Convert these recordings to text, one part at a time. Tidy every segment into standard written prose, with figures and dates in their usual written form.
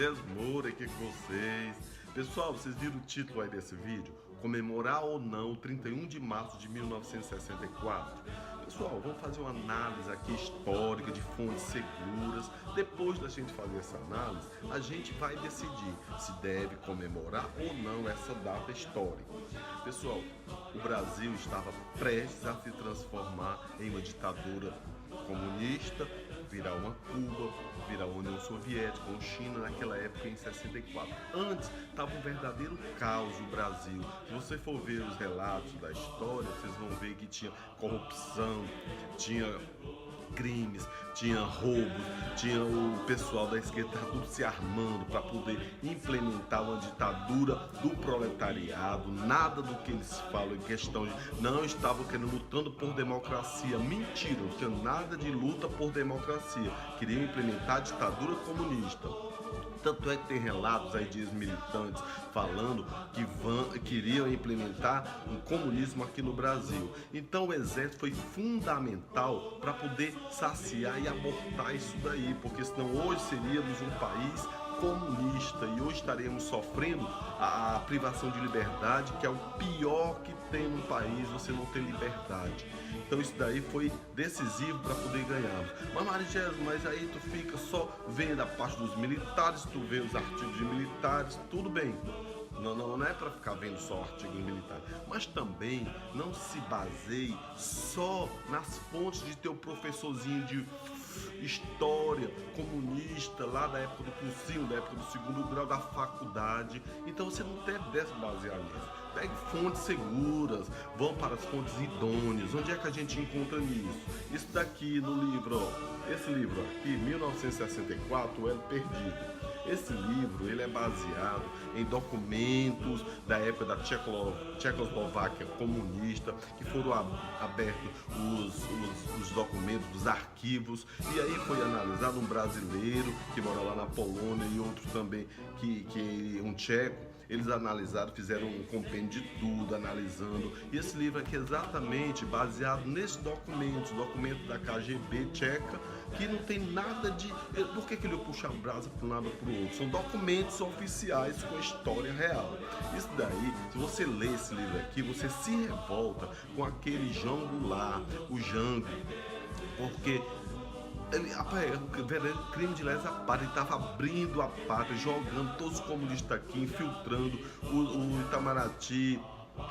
Marigés Moura aqui com vocês. Pessoal, vocês viram o título aí desse vídeo? Comemorar ou não o 31 de março de 1964? Pessoal, vamos fazer uma análise aqui histórica de fontes seguras. Depois da gente fazer essa análise, a gente vai decidir se deve comemorar ou não essa data histórica. Pessoal, o Brasil estava prestes a se transformar em uma ditadura comunista, virar uma Cuba, virar a União Soviética ou China naquela época em 64. Antes estava um verdadeiro caos no Brasil. Se você for ver os relatos da história, vocês vão ver que tinha corrupção, tinha crimes, tinha roubos, tinha o pessoal da esquerda tudo se armando para poder implementar uma ditadura do proletariado. Nada do que eles falam em questão de não estavam querendo lutando por democracia. Mentira, não tinha nada de luta por democracia. Queriam implementar a ditadura comunista. Tanto é que tem relatos aí de ex-militantes falando que queriam implementar um comunismo aqui no Brasil. Então o exército foi fundamental para poder saciar e abortar isso daí, porque senão hoje seríamos um país comunista e hoje estaremos sofrendo a privação de liberdade, que é o pior que tem no país, você não ter liberdade. Então isso daí foi decisivo para poder ganhar. Mas Marigés, mas aí tu fica só vendo a parte dos militares, tu vê os artigos de militares, tudo bem. Não é para ficar vendo só artigo militar, mas também não se baseie só nas fontes de teu professorzinho de história comunista lá da época do cursinho, da época do segundo grau da faculdade. Então você não deve se basear nisso. Pegue fontes seguras, vão para as fontes idôneas. Onde é que a gente encontra nisso? Isso daqui no livro, ó, esse livro aqui, 1964, O Elo Perdido. Esse livro ele é baseado em documentos da época da Tchecoslováquia comunista, que foram abertos os documentos dos arquivos, e aí foi analisado um brasileiro que mora lá na Polônia e outro também, um tcheco. Eles analisaram, fizeram um compêndio de tudo, analisando. E esse livro aqui é exatamente baseado nesses documentos da KGB tcheca, que não tem nada de... Por que ele ia puxar a brasa para um lado ou para o outro? São documentos oficiais com a história real. Isso daí, se você lê esse livro aqui, você se revolta com aquele João Goulart, o Jango, porque... o verdadeiro crime de lesa pátria, ele estava abrindo a pátria, jogando todos os comunistas aqui, infiltrando o Itamaraty,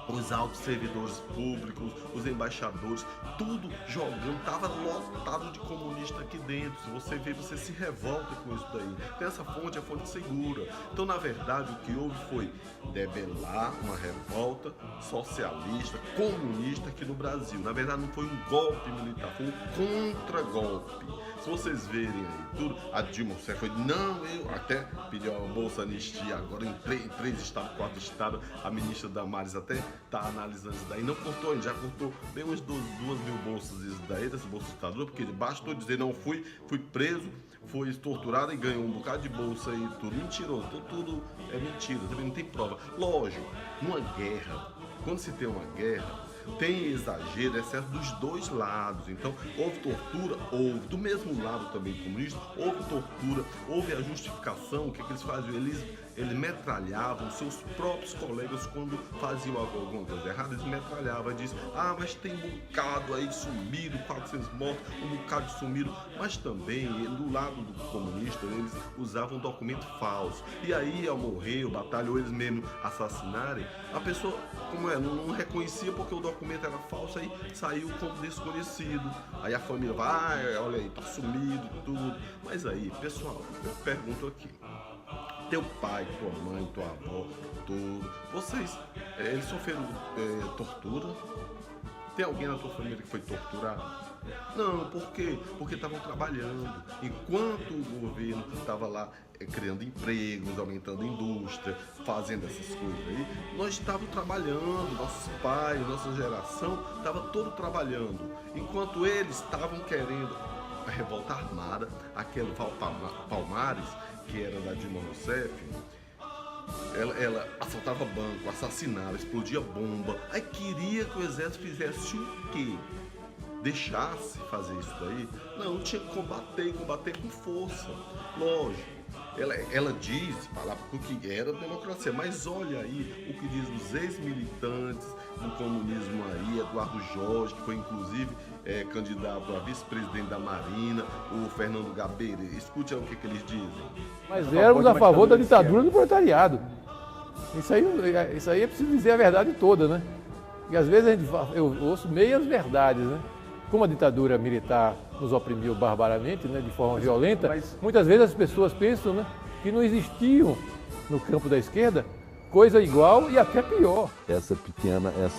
os altos servidores públicos, os embaixadores, tudo jogando, estava lotado de comunista aqui dentro. Se você vê, você se revolta com isso daí. Então essa fonte é fonte segura. Então na verdade o que houve foi debelar uma revolta socialista, comunista aqui no Brasil. Na verdade não foi um golpe militar, foi um contra-golpe. Se vocês verem aí tudo, a Dilma Rousseff foi, não, eu até pediu a bolsa anistia agora em 3 estados, 4 estados, a ministra Damares até está analisando isso daí, não cortou ainda, já cortou bem umas 2 mil bolsas isso daí, dessa bolsa de ditadura, porque bastou dizer, não, fui preso, fui torturado e ganhou um bocado de bolsa e tudo, mentiroso, tudo é mentira, também não tem prova. Lógico, numa guerra, quando se tem uma guerra, tem exagero, excesso dos dois lados. Então houve tortura, houve do mesmo lado também comunista, houve tortura, houve a justificação. O que eles faziam? Eles metralhavam seus próprios colegas quando faziam alguma coisa errada, eles metralhavam e diziam, mas tem um bocado aí sumido, 400 mortos, um bocado sumido. Mas também, do lado do comunista, eles usavam um documento falso. E aí, ao morrer, o batalha, ou eles mesmo assassinarem, a pessoa, como não reconhecia porque o documento era falso, aí saiu como desconhecido. Aí a família vai, olha aí, tá sumido, tudo. Mas aí, pessoal, eu pergunto aqui, teu pai, tua mãe, tua avó, tudo, vocês, eles sofreram tortura? Tem alguém na tua família que foi torturado? Não, por quê? Porque estavam trabalhando. Enquanto o governo estava lá criando empregos, aumentando a indústria, fazendo essas coisas aí, nós estávamos trabalhando, nossos pais, nossa geração, estava todo trabalhando. Enquanto eles estavam querendo a revolta armada, aquele Val Palmares, que era da Dilma Rousseff, ela assaltava banco, assassinava, explodia bomba. Aí queria que o exército fizesse o quê? Deixasse fazer isso daí? Não, tinha que combater com força. Lógico, ela diz, falava o que era democracia, mas olha aí o que diz os ex-militantes do comunismo aí, Eduardo Jorge, que foi inclusive candidato a vice-presidente da Marinha, o Fernando Gabeira. Escute aí o que eles dizem. Mas éramos a favor da ditadura do proletariado. Isso aí é preciso dizer a verdade toda, né? E às vezes eu ouço meias verdades, né? Como a ditadura militar nos oprimiu barbaramente, né, de forma violenta, muitas vezes as pessoas pensam, né, que não existiam no campo da esquerda coisa igual e até pior. Essa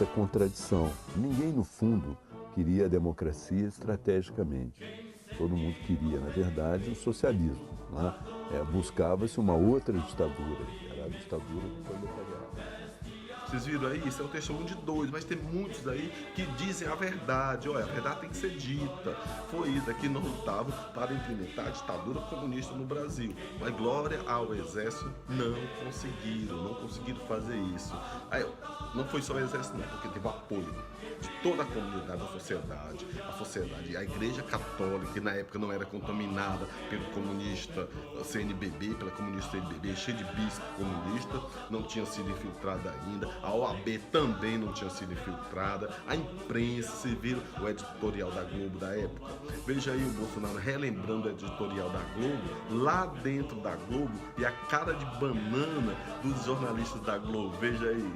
contradição. Ninguém, no fundo, queria a democracia estrategicamente. Todo mundo queria, na verdade, o socialismo, né? Buscava-se uma outra ditadura, que era a ditadura do proletariado. Vocês viram aí? Isso é um testemunho de dois, mas tem muitos aí que dizem a verdade. Olha, a verdade tem que ser dita. Foi isso que não lutavam para implementar a ditadura comunista no Brasil. Mas glória ao exército, não conseguiram fazer isso. Aí, não foi só o exército não, porque teve o apoio de toda a comunidade, a sociedade, a Igreja Católica, que na época não era contaminada pelo comunista CNBB, pela comunista CNBB, cheia de bispo comunista, não tinha sido infiltrada ainda, a OAB também não tinha sido infiltrada, a imprensa, vocês viram o editorial da Globo da época? Veja aí o Bolsonaro relembrando o editorial da Globo, lá dentro da Globo, e a cara de banana dos jornalistas da Globo, veja aí.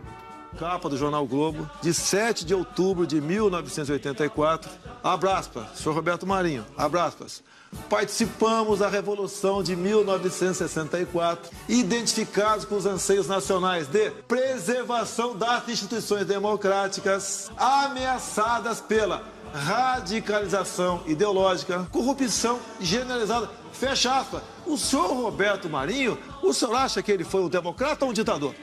Capa do jornal Globo, de 7 de outubro de 1984. Abraças, senhor Roberto Marinho. Abraças. Participamos da Revolução de 1964, identificados com os anseios nacionais de preservação das instituições democráticas, ameaçadas pela radicalização ideológica, corrupção generalizada. Fecha aspas. O senhor Roberto Marinho, o senhor acha que ele foi um democrata ou um ditador?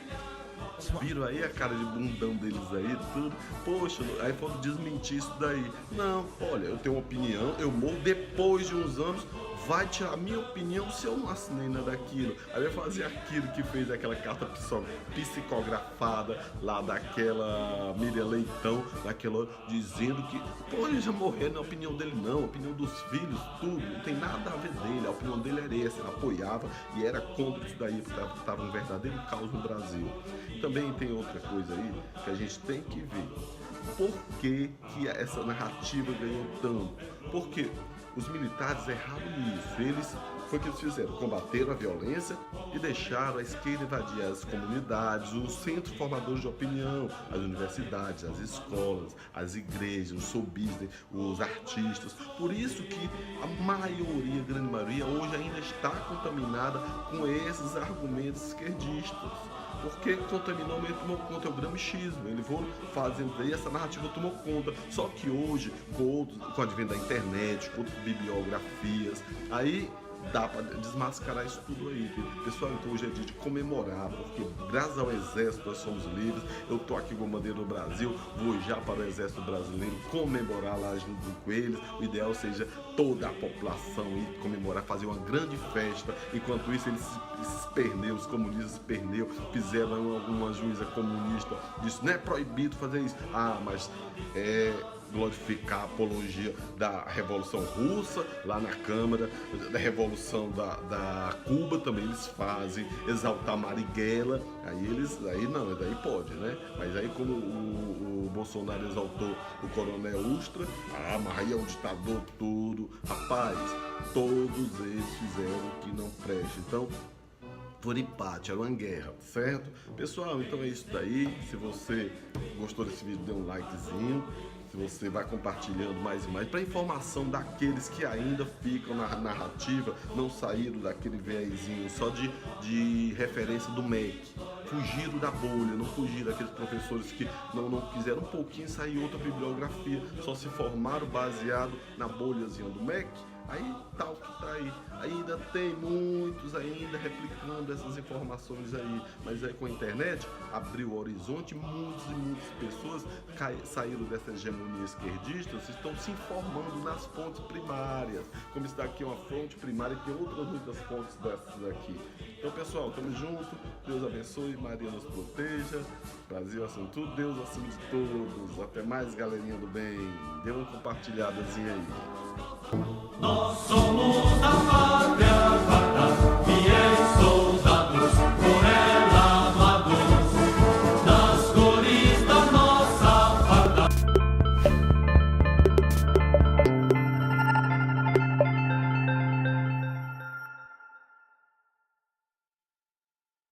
Viram aí a cara de bundão deles aí, tudo. Poxa, aí foram desmentir isso daí. Não, olha, eu tenho uma opinião, eu morro depois de uns anos, vai tirar a minha opinião se eu não assinei nada daquilo. Aí vai fazer aquilo que fez aquela carta psicografada lá daquela Miriam Leitão, daquela dizendo que, pô, ele já morreu, não é a opinião dele não, a opinião dos filhos, tudo, não tem nada a ver dele, a opinião dele era essa, ele apoiava e era contra isso daí, porque estava um verdadeiro caos no Brasil. Também tem outra coisa aí que a gente tem que ver. Por que essa narrativa ganhou tanto? Porque os militares erraram nisso. Foi o que eles fizeram, combateram a violência e deixaram a esquerda invadir as comunidades, os centros formadores de opinião, as universidades, as escolas, as igrejas, os showbusiness, os artistas. Por isso que a maioria, a grande maioria, hoje ainda está contaminada com esses argumentos esquerdistas. Porque contaminou mesmo, tomou conta, é o gramichismo. Ele foi fazendo daí, essa narrativa tomou conta. Só que hoje, com o advento da internet, com outras bibliografias, aí dá para desmascarar isso tudo aí. Pessoal, então hoje é dia de comemorar, porque graças ao Exército nós somos livres. Eu tô aqui com a bandeira do Brasil, vou já para o Exército Brasileiro comemorar lá junto com eles. O ideal seja toda a população ir comemorar, fazer uma grande festa. Enquanto isso, eles se esperneiam, os comunistas se esperneiam, fizeram alguma juíza comunista, disse, não é proibido fazer isso. Ah, mas glorificar a apologia da Revolução Russa lá na Câmara, da Revolução da Cuba também eles fazem, exaltar Marighella, daí pode, né? Mas aí como o Bolsonaro exaltou o Coronel Ustra, mas aí é um ditador tudo, rapaz, todos eles fizeram o que não presta, então por empate, era uma guerra, certo? Pessoal, então é isso daí, se você gostou desse vídeo, dê um likezinho, se você vai compartilhando mais e mais, para informação daqueles que ainda ficam na narrativa, não saíram daquele viésinho só de referência do MEC, fugiram da bolha, não fugiram daqueles professores que não quiseram um pouquinho sair outra bibliografia, só se formaram baseado na bolhazinha do MEC. Aí tá o que tá aí. Ainda tem muitos ainda replicando essas informações aí. Mas aí com a internet abriu o horizonte, muitas e muitas pessoas saíram dessa hegemonia esquerdista, estão se informando nas fontes primárias. Como está aqui uma fonte primária e tem outras muitas fontes dessas aqui. Então pessoal, tamo junto, Deus abençoe, Maria nos proteja, Brasil acima de tudo, Deus acima de todos. Até mais, galerinha do bem. Dê uma compartilhadazinha aí.